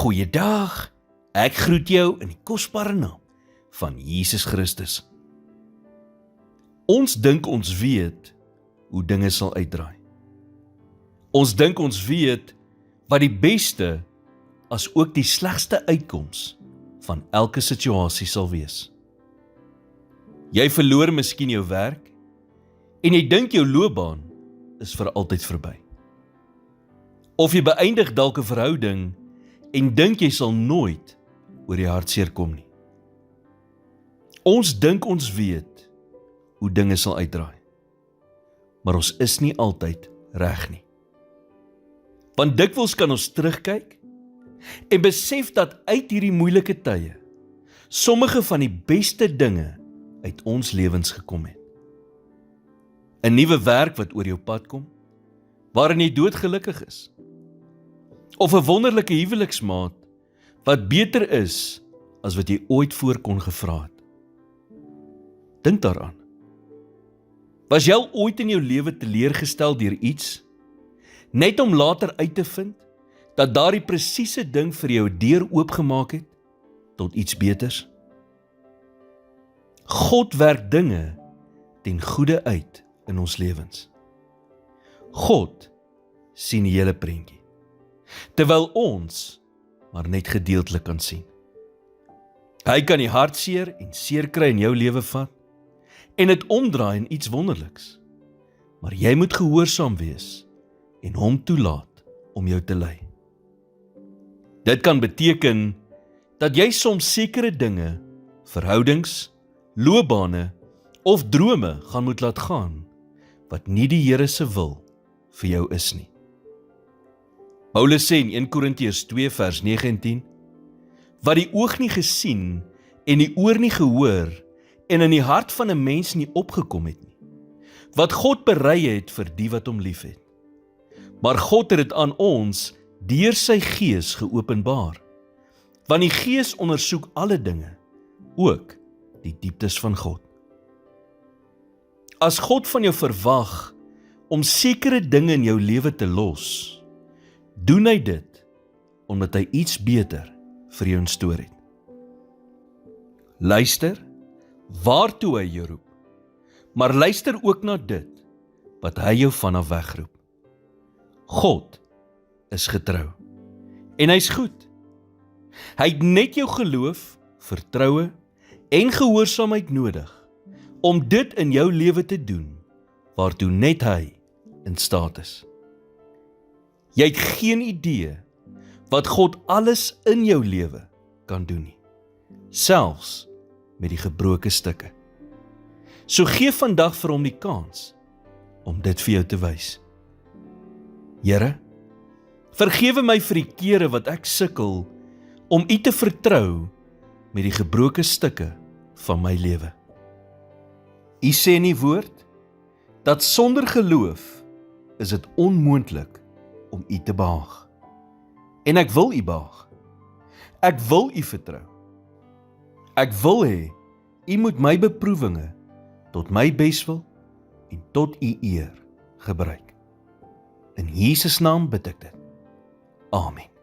Goeiedag, ek groet jou in die kosbare naam van Jesus Christus. Ons dink ons weet hoe dinge sal uitdraai. Ons dink ons weet wat die beste as ook die slegste uitkoms van elke situasie sal wees. Jy verloor miskien jou werk en jy dink jou loopbaan is vir altyd verby. Of jy beëindig dalk 'n verhouding en dink jy sal nooit oor die hartseer kom nie. Ons dink ons weet hoe dinge sal uitdraai, maar ons is nie altyd reg nie. Want dikwels kan ons terugkyk en besef dat uit hierdie moeilike tye sommige van die beste dinge uit ons lewens gekom het. 'n Nuwe werk wat oor jou pad kom, waarin jy doodgelukkig is. Of 'n wonderlike huweliksmaat wat beter is as wat jy ooit voor kon gevra het. Dink daaraan. Was jy al ooit in jou lewe teleurgestel deur iets, net om later uit te vind dat daardie presiese ding vir jou 'n deur oopgemaak het tot iets beters? God werk dinge ten goeie uit in ons lewens. God sien die hele prentjie, terwyl ons maar net gedeeltelik kan sien. Hy kan die hartseer en seer kry in jou lewe vat en dit omdraai in iets wonderliks. Maar jy moet gehoorsaam wees en hom toelaat om jou te lei. Dit kan beteken dat jy soms sekere dinge, verhoudings, loopbane of drome gaan moet laat gaan wat nie die Here se wil vir jou is nie. Paulus sê in 1 Korintiërs 2 vers 9 en 10, wat die oog nie gesien en die oor nie gehoor en in die hart van 'n mens nie opgekom het nie, wat God berei het vir die wat hom liefhet. Maar God het dit aan ons deur sy Gees geopenbaar, want die Gees ondersoek alle dinge, ook die dieptes van God. As God van jou verwag om sekere dinge in jou lewe te los, doen hy dit omdat hy iets beter vir jou in store het. Luister waartoe hy jou roep, maar luister ook na dit wat hy jou vanaf wegroep. God is getrou en hy's goed. Hy het net jou geloof, vertroue en gehoorsaamheid nodig om dit in jou lewe te doen waartoe net hy in staat is. Jy het geen idee wat God alles in jou lewe kan doen nie, selfs met die gebroke stukke. So gee vandag vir hom die kans om dit vir jou te wys. Here, vergewe my vir die kere wat ek sukkel om U te vertrou met die gebroke stukke van my lewe. U sê in die woord dat sonder geloof is dit onmoontlik om U te behaag. En ek wil U behaag. Ek wil U vertrou. Ek wil hê U moet my beproewinge tot my beswil en tot U eer gebruik. In Jesus naam bid ek dit. Amen.